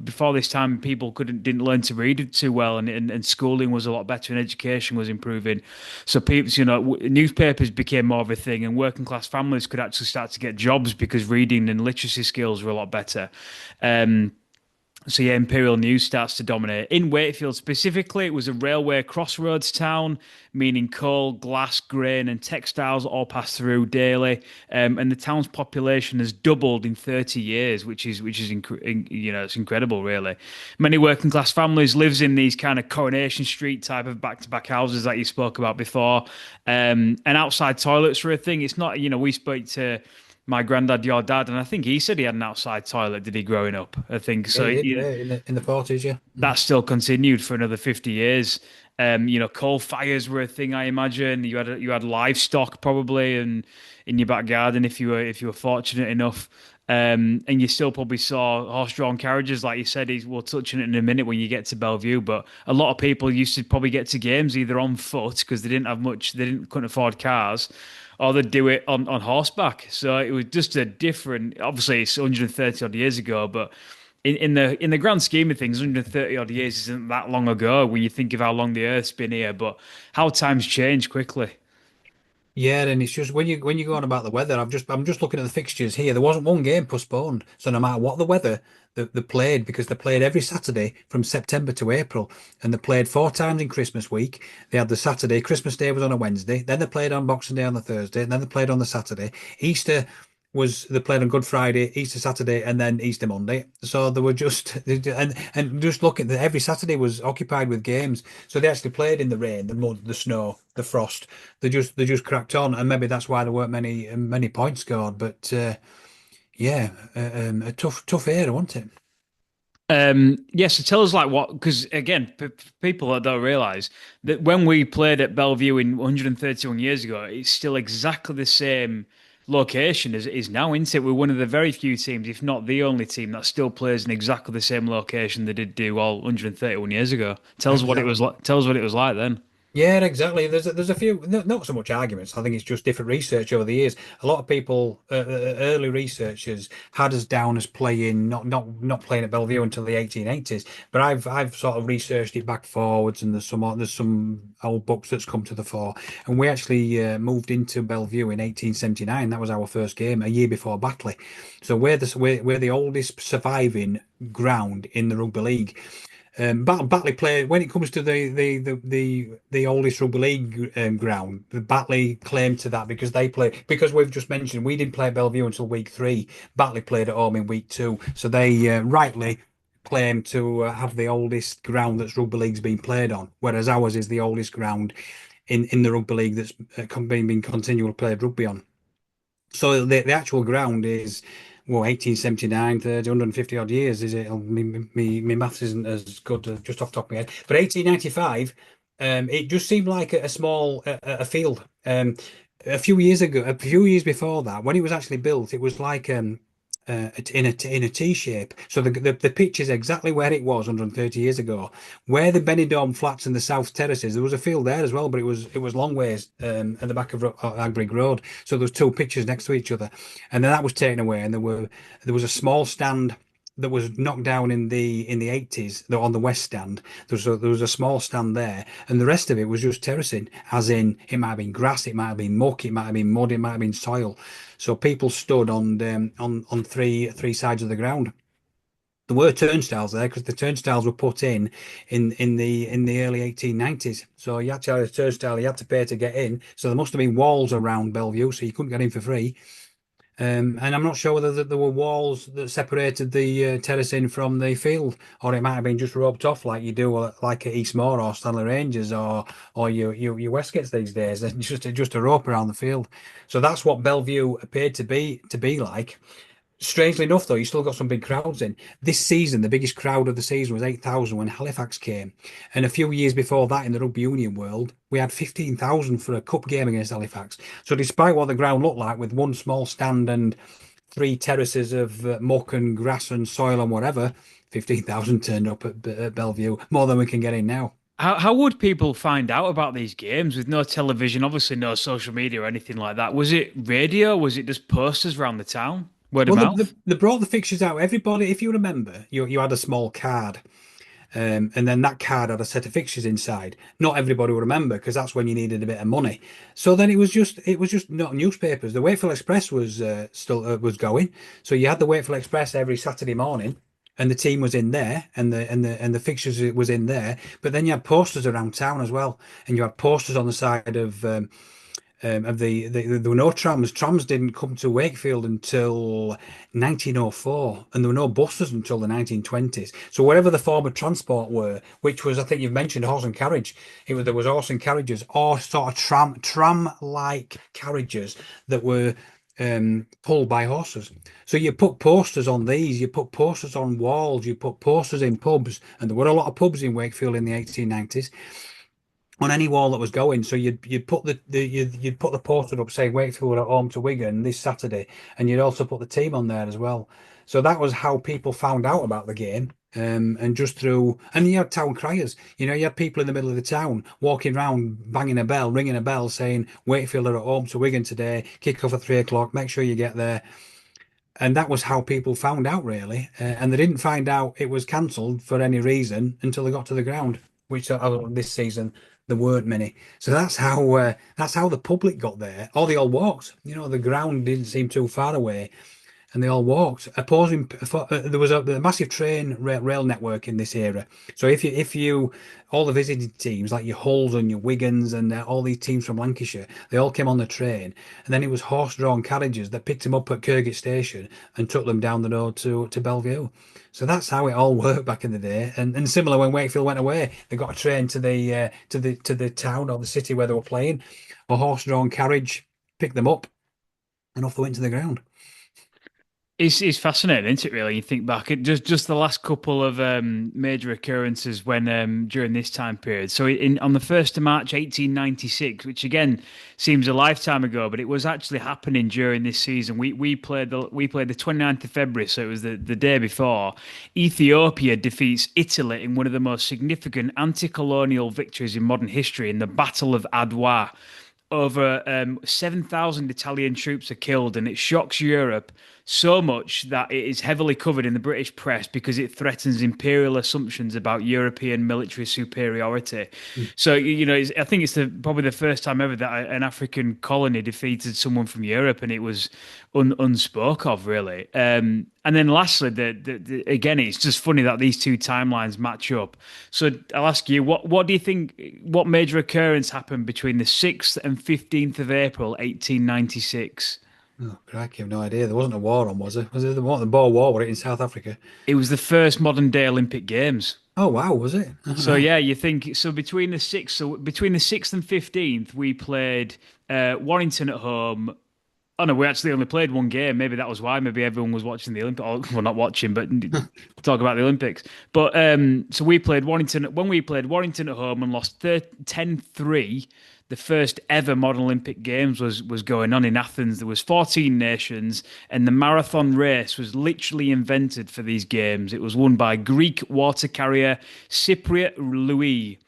Before this time, people didn't learn to read too well, and schooling was a lot better, and education was improving. So people, newspapers became more of a thing, and working class families could actually start to get jobs because reading and literacy skills were a lot better. So yeah, Imperial News starts to dominate. In Wakefield specifically, it was a railway crossroads town, meaning coal, glass, grain, and textiles all pass through daily. And the town's population has doubled in 30 years, it's incredible, really. Many working class families lives in these kind of Coronation Street type of back-to-back houses that you spoke about before. And outside toilets are a thing. It's not, we spoke to my granddad, your dad, and I think he said he had an outside toilet. Did he growing up? I think Yeah, so. he did, yeah, in the 40s, yeah. That still continued for another 50 years. Coal fires were a thing. I imagine you had livestock probably and in your back garden if you were fortunate enough. And you still probably saw horse-drawn carriages, like you said. We'll touch on it in a minute when you get to Belle Vue. But a lot of people used to probably get to games either on foot because they didn't have much, couldn't afford cars, or they'd do it on horseback. So it was just a different. Obviously, it's 130 odd years ago, but in the grand scheme of things, 130 odd years isn't that long ago when you think of how long the Earth's been here. But how times change quickly. Yeah, and it's just when you go on about the weather, I'm just looking at the fixtures here. There wasn't one game postponed, so no matter what the weather, they played because they played every Saturday from September to April, and they played 4 times in Christmas week. They had the Saturday, Christmas Day was on a Wednesday, then they played on Boxing Day on the Thursday, and then they played on the Saturday. Easter was they played on Good Friday, Easter Saturday, and then Easter Monday. So they were just and just looking every Saturday was occupied with games. So they actually played in the rain, the mud, the snow, the frost. They just cracked on, and maybe that's why there weren't many points scored. But yeah, a tough era, wasn't it? Yeah, so tell us like what, because again, people that don't realize that when we played at Belle Vue in 131 years ago, it's still exactly the same location as it is now, isn't it? We're one of the very few teams, if not the only team, that still plays in exactly the same location they did do all 131 years ago. Tell us what it Exactly. was like. Tell us what it was like then. Yeah, exactly. There's a few, not so much arguments. I think it's just different research over the years. A lot of people, early researchers, had us down as playing not playing at Belle Vue until the 1880s. But I've sort of researched it back forwards, and there's some old books that's come to the fore. And we actually moved into Belle Vue in 1879. That was our first game, a year before Batley. So we're the oldest surviving ground in the rugby league. Batley play when it comes to the oldest rugby league ground. The Batley claim to that because they play because we've just mentioned we didn't play at Belle Vue until week three. Batley played at home in week two, so they rightly claim to have the oldest ground that's rugby league's been played on, whereas ours is the oldest ground in the rugby league that's been continually played rugby on. So the actual ground is, well, 1879, 30, 150 odd years, is it? Me maths isn't as good just off the top of my head. But 1895, it just seemed like a small a field. A few years ago, a few years before that, when it was actually built, it was like in a T shape. So the pitch is exactly where it was 130 years ago. Where the Benidorm Flats and the South Terraces, there was a field there as well, but it was long ways at the back of Agbrick Road. So there was two pitches next to each other, and then that was taken away, and there was a small stand that was knocked down in the 80s on the west stand. There was a small stand there, and the rest of it was just terracing, as in it might have been grass, it might have been muck, it might have been mud, it might have been soil. So people stood on three sides of the ground. There were turnstiles there because the turnstiles were put in the early 1890s. So you had to have a turnstile, you had to pay to get in. So there must have been walls around Belle Vue, so you couldn't get in for free. And I'm not sure whether there were walls that separated the terracing from the field, or it might have been just roped off like you do, like at Eastmoor or Stanley Rangers or your Westgates these days, and just a rope around the field. So that's what Belle Vue appeared to be like. Strangely enough, though, you still got some big crowds in. This season, the biggest crowd of the season was 8,000 when Halifax came. And a few years before that, in the rugby union world, we had 15,000 for a cup game against Halifax. So despite what the ground looked like, with one small stand and three terraces of muck and grass and soil and whatever, 15,000 turned up at Belle Vue, more than we can get in now. How would people find out about these games with no television, obviously no social media or anything like that? Was it radio? Was it just posters around the town? Word of Well, mouth? they brought the fixtures out. Everybody, if you remember, you had a small card. And then that card had a set of fixtures inside. Not everybody would remember because that's when you needed a bit of money. So then it was just not newspapers. The Wakefield Express was still was going. So you had the Wakefield Express every Saturday morning, and the team was in there, and the fixtures was in there. But then you had posters around town as well, and you had posters on the side of there were no trams. Trams didn't come to Wakefield until 1904, and there were no buses until the 1920s. So whatever the form of transport were, which was, I think you've mentioned, horse and carriage, there was horse and carriages or sort of tram like carriages that were pulled by horses. So you put posters on these, you put posters on walls, you put posters in pubs, and there were a lot of pubs in Wakefield in the 1890s on any wall that was going. So you'd put you'd put the poster up saying Wakefield at home to Wigan this Saturday, and you'd also put the team on there as well. So that was how people found out about the game. And just through, and you had town criers. You had people in the middle of the town walking around, banging a bell, ringing a bell, saying Wakefield are at home to Wigan today. Kick off at 3 o'clock. Make sure you get there. And that was how people found out, really. And they didn't find out it was cancelled for any reason until they got to the ground, which this season there weren't many. So that's how the public got there. Or they all walked. The ground didn't seem too far away, and they all walked. There was a massive train rail network in this era. So if you all the visiting teams like your Hulls and your Wigans and all these teams from Lancashire, they all came on the train, and then it was horse-drawn carriages that picked them up at Kirkgate Station and took them down the road to Belle Vue. So that's how it all worked back in the day. And similar when Wakefield went away, they got a train to the town or the city where they were playing, a horse-drawn carriage picked them up, and off they went to the ground. It's fascinating, isn't it? Really, you think back at just the last couple of major occurrences when during this time period. So in on the 1st of March, 1896, which again seems a lifetime ago, but it was actually happening during this season. We played the 29th of February, so it was the day before. Ethiopia defeats Italy in one of the most significant anti-colonial victories in modern history in the Battle of Adwa. Over 7,000 Italian troops are killed, and it shocks Europe so much that it is heavily covered in the British press because it threatens imperial assumptions about European military superiority. So, I think it's probably the first time ever that an African colony defeated someone from Europe, and it was unspoke of, really. And then lastly, again, it's just funny that these two timelines match up. So I'll ask you, what do you think, what major occurrence happened between the 6th and 15th of April, 1896? Oh, crikey, I've no idea. There wasn't a war on, was there? Was it the Boer War? Was it in South Africa? It was the first modern day Olympic Games. Oh, wow, was it? All So right. yeah, you think so between the 6th and 15th, we played Warrington at home. Oh no, we actually only played one game. Maybe that was why. Maybe everyone was watching the Olympics. Well, not watching, but talk about the Olympics. But so we played Warrington when we played Warrington at home and lost 10-3. The first ever modern Olympic Games was going on in Athens. There was 14 nations, and the marathon race was literally invented for these games. It was won by Greek water carrier Cypriot Louis.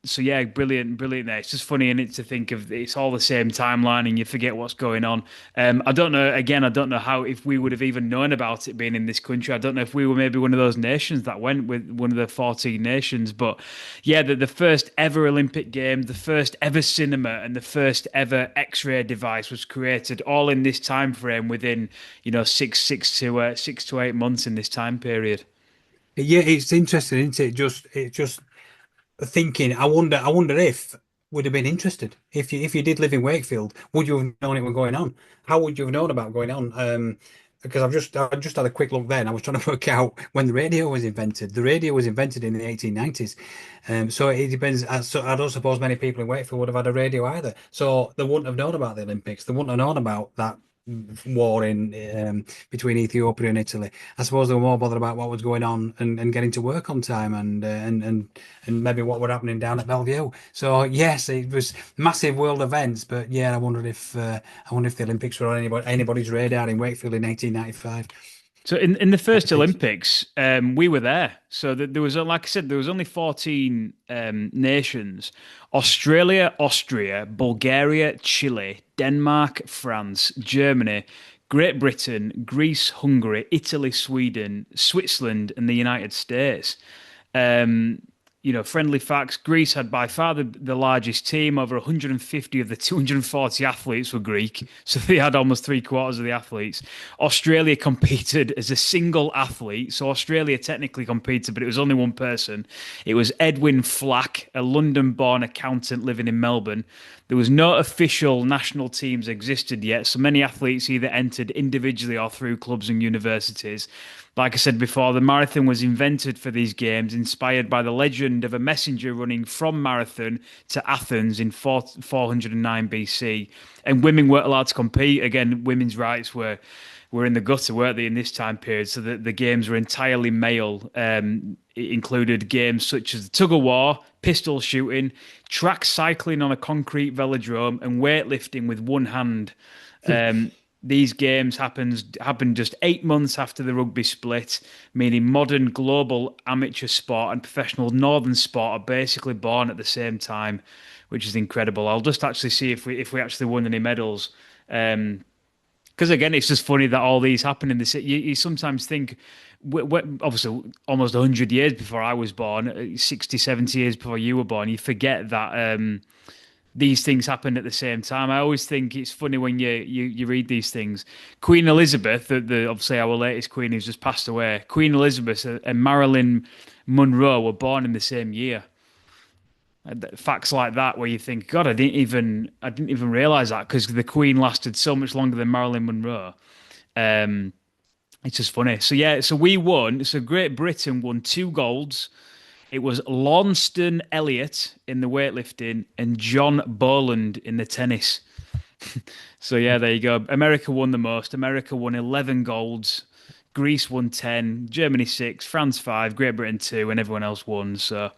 So yeah, brilliant, brilliant there. It's just funny in it to think of it's all the same timeline and you forget what's going on. I don't know, again, I don't know how if we would have even known about it being in this country. I don't know if we were maybe one of those nations that went with one of the 14 nations, but yeah, the first ever Olympic Games, the first ever cinema and the first ever X-ray device was created all in this time frame within, six to 8 months in this time period. Yeah, it's interesting, isn't it? Just thinking. I wonder if would have been interested if you did live in Wakefield. Would you have known it was going on? How would you have known about going on? Because I just had a quick look there, and I was trying to work out when the radio was invented. The radio was invented in the 1890s, so it depends. So I don't suppose many people in Wakefield would have had a radio either. So they wouldn't have known about the Olympics. They wouldn't have known about that war in between Ethiopia and Italy. I suppose they were more bothered about what was going on and getting to work on time and maybe what were happening down at Belle Vue. So yes, it was massive world events, but yeah, I wonder if the Olympics were on anybody's radar in Wakefield in 1895. So in the first Olympics. Olympics, we were there. So there was, like I said, there was only 14 nations: Australia, Austria, Bulgaria, Chile, Denmark, France, Germany, Great Britain, Greece, Hungary, Italy, Sweden, Switzerland, and the United States. Um, Friendly facts: Greece had by far the largest team. Over 150 of the 240 athletes were Greek, so they had almost three-quarters of the athletes. Australia competed as a single athlete, so Australia technically competed, but it was only one person. It was Edwin Flack, a London-born accountant living in Melbourne. There was no official national teams existed yet, so many athletes either entered individually or through clubs and universities. Like I said before, the marathon was invented for these games, inspired by the legend of a messenger running from Marathon to Athens in 409 BC. And women weren't allowed to compete. Again, women's rights were in the gutter, weren't they, in this time period? So the games were entirely male. It included games such as the tug of war, pistol shooting, track cycling on a concrete velodrome, and weightlifting with one hand. Um, these games happened just 8 months after the rugby split, meaning modern global amateur sport and professional northern sport are basically born at the same time, which is incredible. I'll just actually see if we actually won any medals. Because again, it's just funny that all these happen in this. You sometimes think, obviously, almost 100 years before I was born, 60, 70 years before you were born, you forget that these things happened at the same time. I always think it's funny when you read these things. Queen Elizabeth, the obviously our latest queen who's just passed away, Queen Elizabeth and Marilyn Monroe were born in the same year. Facts like that where you think, God, I didn't even realize that because the Queen lasted so much longer than Marilyn Monroe. Um, it's just funny. So yeah, so we won. So Great Britain won two golds. It was Launceston Elliott in the weightlifting and John Boland in the tennis. So yeah, there you go. America won the most. America won 11 golds. Greece won 10, Germany 6, France 5, Great Britain 2, and everyone else won. So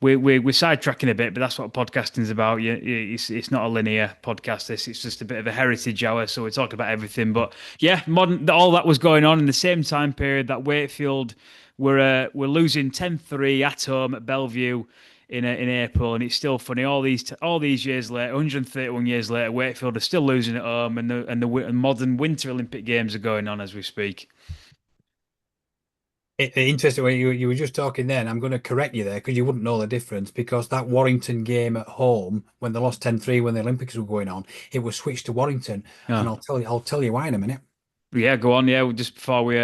we're sidetracking a bit, but that's what podcasting is about. It's not a linear podcast. It's just a bit of a heritage hour. So we talk about everything. But yeah, modern all that was going on in the same time period that Wakefield we're losing 10-3 at home at Belle Vue in April, and it's still funny. All these years later, 131 years later, Wakefield are still losing at home, and modern Winter Olympic Games are going on as we speak. Interesting when you were just talking then. I'm going to correct you there because you wouldn't know the difference because that Warrington game at home when they lost 10-3 when the Olympics were going on, it was switched to Warrington, and Oh, I'll tell you why in a minute. yeah, go on. Yeah, just before we,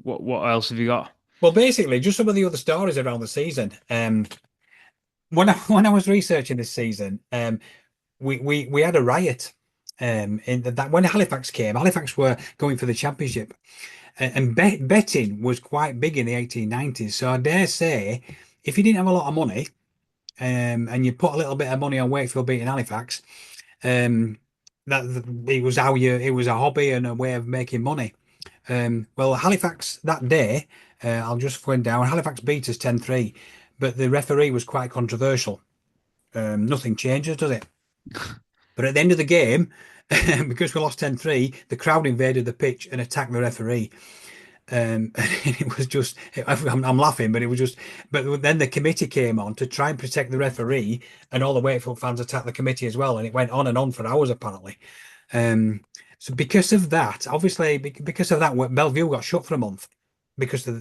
what else have you got? Well, basically, just some of the other stories around the season. When I was researching this season, we had a riot. In that when Halifax came, Halifax were going for the championship, and betting was quite big in the 1890s. So I dare say, if you didn't have a lot of money, and you put a little bit of money on Wakefield beating Halifax, um, that it was a hobby and a way of making money. Well, Halifax that day, I'll just go down. Halifax beat us 10-3, but the referee was quite controversial. Nothing changes, does it? But at the end of the game, because we lost 10-3, the crowd invaded the pitch and attacked the referee. And it was just, I'm laughing, but it was just, but then the committee came on to try and protect the referee, and all the Wakefield fans attacked the committee as well. And it went on and on for hours, apparently. Um, so because of that, obviously, because of that, Belle Vue got shut for a month because of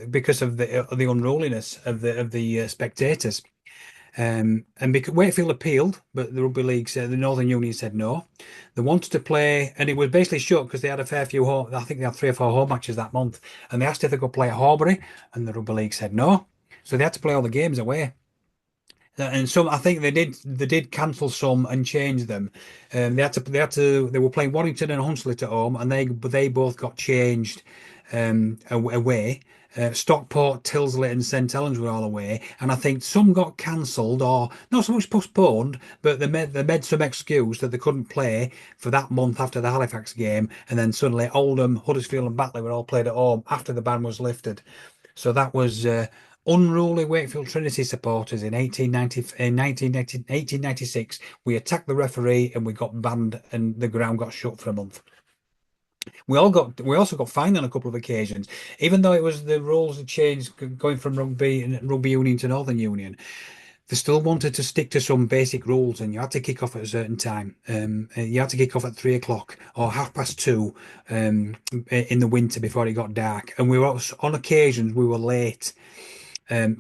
the unruliness of the spectators. And because Wakefield appealed, but the rugby league said the Northern Union said no. They wanted to play, and it was basically shut because they had a fair few home. I think they had 3 or 4 home matches that month, and they asked if they could play at Horbury, and the rugby league said no. So they had to play all the games away. And some, I think they did cancel some and change them. They were playing Warrington and Hunslet at home, and they both got changed away. Stockport, Tilsley, and St Helens were all away, and I think some got cancelled or not so much postponed, but they made some excuse that they couldn't play for that month after the Halifax game, and then suddenly Oldham, Huddersfield, and Batley were all played at home after the ban was lifted. So that was unruly Wakefield Trinity supporters in 1896. We attacked the referee and we got banned, and the ground got shut for a month. We also got fined on a couple of occasions, even though it was the rules had changed going from rugby and rugby union to Northern Union. They still wanted to stick to some basic rules, and you had to kick off at a certain time. You had to kick off at 3 o'clock or 2:30 in the winter before it got dark. And we were on occasions we were late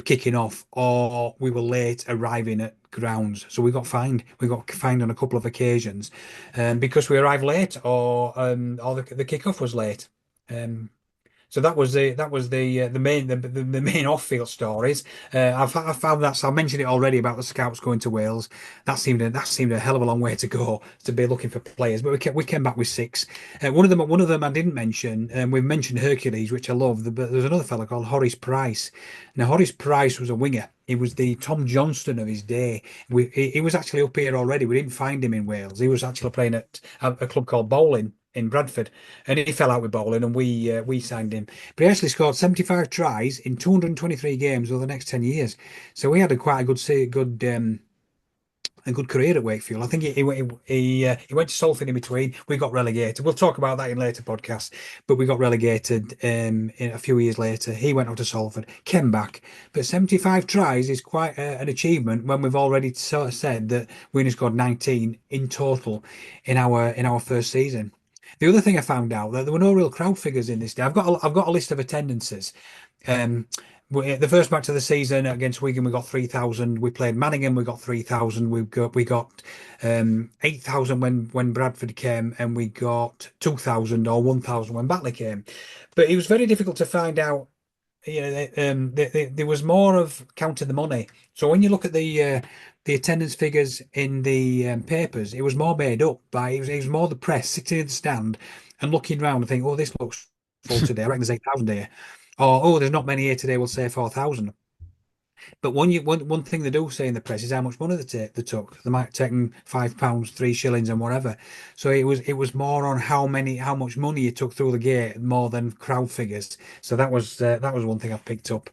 kicking off, or we were late arriving at grounds. So we got fined. We got fined on a couple of occasions because we arrived late, or the kickoff was late. Um, so that was the main off-field stories. I found that, so I mentioned it already about the scouts going to Wales. That seemed a hell of a long way to go to be looking for players, but we came back with 6. One of them I didn't mention. We've mentioned Hercules, which I love, but there's another fella called Horace Price. Now Horace Price was a winger. He was the Tom Johnston of his day. He was actually up here already. We didn't find him in Wales. He was actually playing at a club called Bowling in Bradford, and he fell out with bowling, and we signed him. But he actually scored 75 tries in 223 games over the next 10 years. So he had quite a good career at Wakefield. I think he went to Salford in between. We got relegated. We'll talk about that in later podcasts. But we got relegated a few years later. He went on to Salford, came back. But 75 tries is quite an achievement when we've already sort of said that we only scored 19 in total in our first season. The other thing I found out that there were no real crowd figures in this day. I've got a list of attendances. Um, the first match of the season against Wigan, we got 3,000. We played Manningham, we got 3,000. We got 8,000 when Bradford came, and we got 2,000 or 1,000 when Batley came. But it was very difficult to find out. There was more of counting the money. So when you look at the attendance figures in the papers, it was more made up by it was more the press sitting in the stand and looking around and think, oh, this looks full today. I reckon there's 8,000 here. Or, oh, there's not many here today. We'll say 4,000. But one thing they do say in the press is how much money they took. They might have taken £5, 3 shillings, and whatever. So it was more on how much money you took through the gate more than crowd figures. So that was one thing I picked up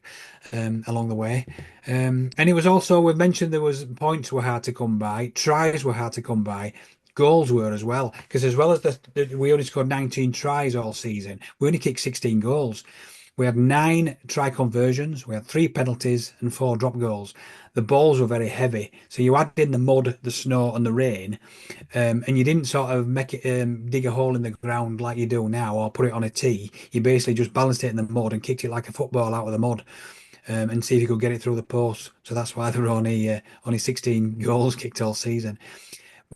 along the way. And it was also we mentioned there was points were hard to come by, tries were hard to come by. Goals were as well, because as well as we only scored 19 tries all season, we only kicked 16 goals. We had 9 try conversions, we had 3 penalties and 4 drop goals. The balls were very heavy, so you add in the mud, the snow, and the rain, and you didn't sort of make it dig a hole in the ground like you do now, or put it on a tee. You basically just balanced it in the mud and kicked it like a football out of the mud, and see if you could get it through the post. So that's why there were only 16 goals kicked all season.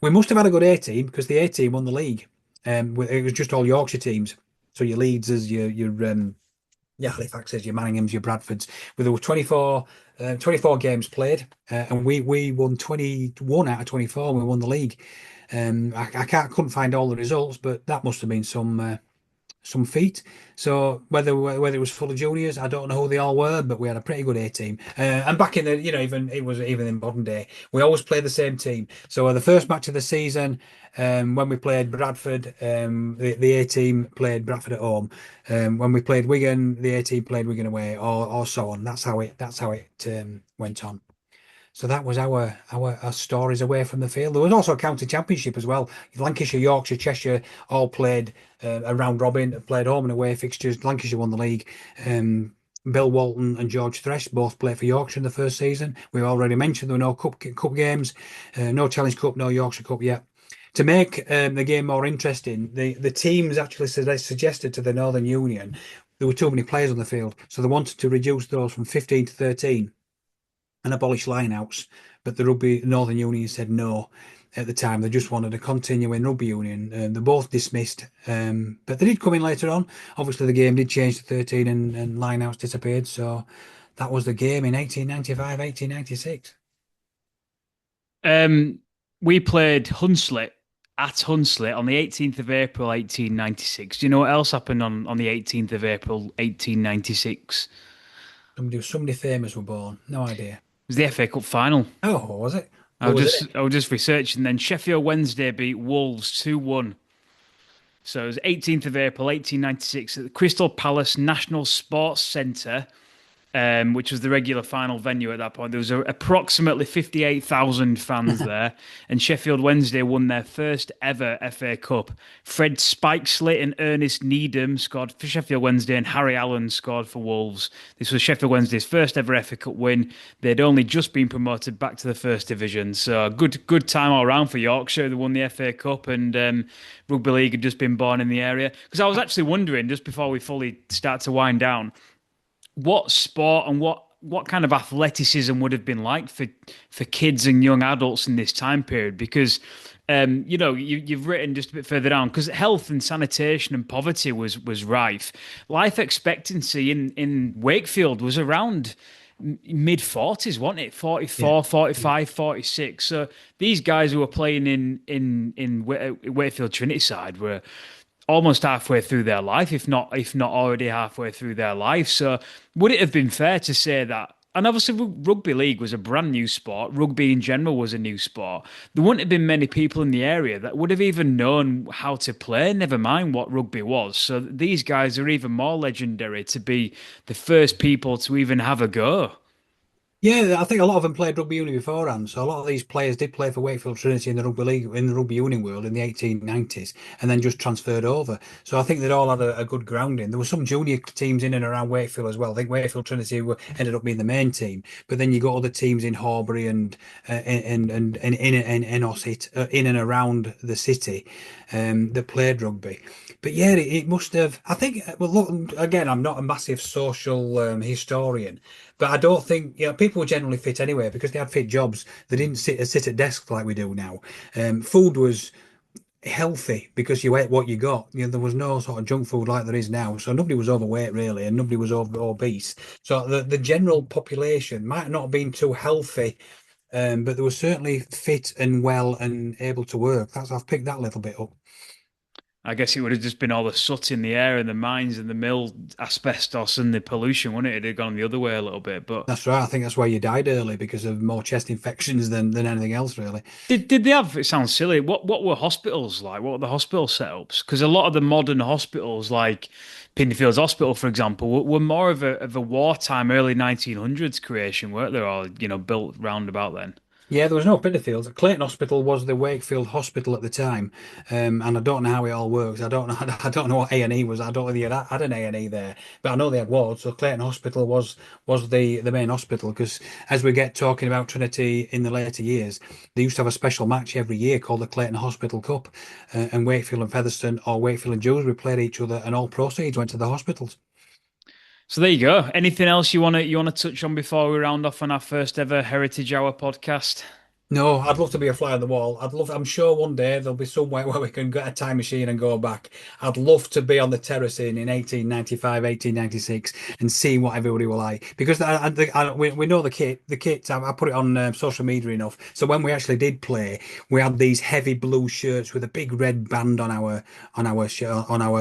We must have had a good A team because the A team won the league. It was just all Yorkshire teams. So your Leedses, your Halifaxes, your Manninghams, your Bradfords. Well, there were 24 games played, and we won 21 out of 24. We won the league. Couldn't find all the results, but that must have been some feat. So whether it was full of juniors, I don't know who they all were, but we had a pretty good A team. And back in the, even in modern day, we always played the same team. So the first match of the season, when we played Bradford, the A team played Bradford at home. When we played Wigan, the A team played Wigan away, or so on. That's how it went on. So that was our stories away from the field. There was also a county championship as well. Lancashire, Yorkshire, Cheshire all played a round robin, played home and away fixtures. Lancashire won the league. Bill Walton and George Thresh both played for Yorkshire in the first season. We already mentioned there were no cup games, no Challenge Cup, no Yorkshire Cup yet. To make the game more interesting, the teams actually suggested to the Northern Union there were too many players on the field, so they wanted to reduce those from 15 to 13 and abolish lineouts. But the Northern Union said no at the time. They just wanted to continue in rugby union. They're both dismissed, but they did come in later on. Obviously, the game did change to 13 and lineouts disappeared. So that was the game in 1895, 1896. Um, we played Hunslet at Hunslet on the 18th of April, 1896. Do you know what else happened on the 18th of April, 1896? Somebody famous were born. No idea. It was the FA Cup final. Oh, was it? I What was was just it? I was just researching. Then Sheffield Wednesday beat Wolves 2-1. So it was 18th of April, 1896, at the Crystal Palace National Sports Centre, which was the regular final venue at that point. There was approximately 58,000 fans there, and Sheffield Wednesday won their first ever FA Cup. Fred Spikesley and Ernest Needham scored for Sheffield Wednesday, and Harry Allen scored for Wolves. This was Sheffield Wednesday's first ever FA Cup win. They'd only just been promoted back to the first division, so good time all round for Yorkshire. They won the FA Cup, and rugby league had just been born in the area. Because I was actually wondering, just before we fully start to wind down, what sport and what kind of athleticism would have been like for kids and young adults in this time period? Because you've written just a bit further down, because health and sanitation and poverty was rife. Life expectancy in Wakefield was around mid 40s, wasn't it? Yeah. 44, 45, 46. So these guys who were playing in Wakefield Trinity side were almost halfway through their life, if not already halfway through their life. So would it have been fair to say that? And obviously, rugby league was a brand new sport. Rugby in general was a new sport. There wouldn't have been many people in the area that would have even known how to play, never mind what rugby was. So these guys are even more legendary to be the first people to even have a go. Yeah, I think a lot of them played rugby union beforehand. So a lot of these players did play for Wakefield Trinity in the rugby league, in the rugby union world in the 1890s, and then just transferred over. So I think they'd all had a good grounding. There were some junior teams in and around Wakefield as well. I think Wakefield Trinity ended up being the main team, but then you got other teams in Horbury and in Ossett, in and around the city, that played rugby. But yeah, it must have. I think. Well, look, again, I'm not a massive social historian, but I don't think, people were generally fit anyway because they had fit jobs. They didn't sit at desks like we do now. Food was healthy because you ate what you got. There was no sort of junk food like there is now. So nobody was overweight really, and nobody was obese. So the general population might not have been too healthy, but they were certainly fit and well and able to work. I've picked that little bit up. I guess it would have just been all the soot in the air and the mines and the mill asbestos and the pollution, wouldn't it? It'd have gone the other way a little bit. But That's right. I think that's why you died early because of more chest infections than anything else, really. did they have? It sounds silly. What were hospitals like? What were the hospital setups? Because a lot of the modern hospitals, like Pinderfields Hospital, for example, were more of a wartime, early 1900s creation, weren't they? Or built round about then. Yeah, there was no Pinderfields. Clayton Hospital was the Wakefield Hospital at the time, and I don't know how it all works. I don't know. I don't know what A&E was. I don't know whether you had an A&E there, but I know they had wards. So Clayton Hospital was the main hospital because as we get talking about Trinity in the later years, they used to have a special match every year called the Clayton Hospital Cup, and Wakefield and Featherstone or Wakefield and Dewsbury played each other, and all proceeds went to the hospitals. So there you go. Anything else you wanna touch on before we round off on our first ever Heritage Hour podcast? No, I'd love to be a fly on the wall. I'm sure one day there'll be somewhere where we can get a time machine and go back. I'd love to be on the terrace in 1895, 1896 and see what everybody will like. Because we know the kit, I put it on social media enough. So when we actually did play, we had these heavy blue shirts with a big red band on our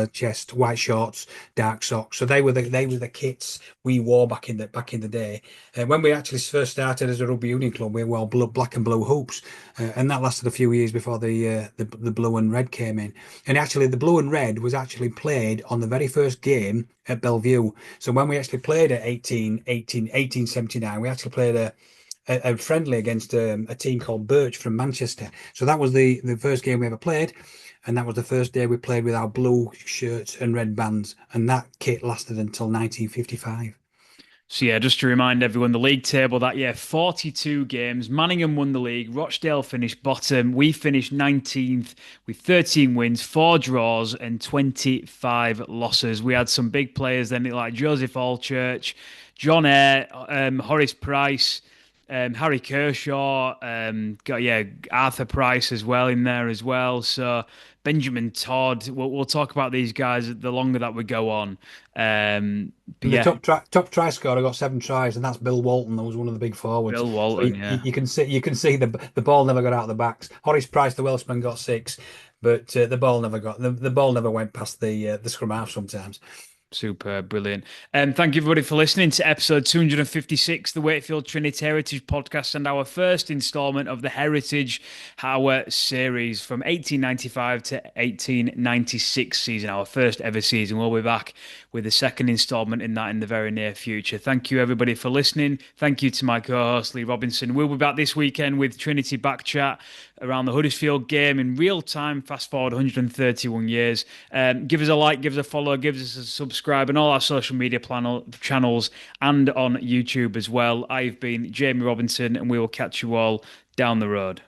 chest, white shorts, dark socks. So they were the kits we wore back in the day. When we actually first started as a rugby union club, we wore black and blue hoops, and that lasted a few years before the blue and red came in. And actually, the blue and red was actually played on the very first game at Belle Vue. So when we actually played at 1879, we actually played a friendly against a team called Birch from Manchester. So that was the first game we ever played. And that was the first day we played with our blue shirts and red bands. And that kit lasted until 1955. So yeah, just to remind everyone, the league table that year, 42 games. Manningham won the league. Rochdale finished bottom. We finished 19th with 13 wins, 4 draws, and 25 losses. We had some big players then, like Joseph Allchurch, John Eyre, Horace Price, Harry Kershaw, Arthur Price as well in there as well. So Benjamin Todd. We'll talk about these guys the longer that we go on. But And the yeah, top try scorer got 7 tries, and that's Bill Walton. That was one of the big forwards. Bill So Walton, yeah. you can see the ball never got out of the backs. Horace Price, the Welshman, got 6, but the ball never went past the scrum half sometimes. Super brilliant. And thank you everybody for listening to episode 256, the Wakefield Trinity Heritage Podcast, and our first installment of the Heritage Hour series from 1895 to 1896 season, our first ever season. We'll be back with the second installment in that in the very near future. Thank you everybody for listening. Thank you to my co-host Lee Robinson. We'll be back this weekend with Trinity Back Chat around the Huddersfield game in real time, fast forward 131 years. Give us a like, give us a follow, give us a subscribe on all our social media channels and on YouTube as well. I've been Jamie Robinson, and we will catch you all down the road.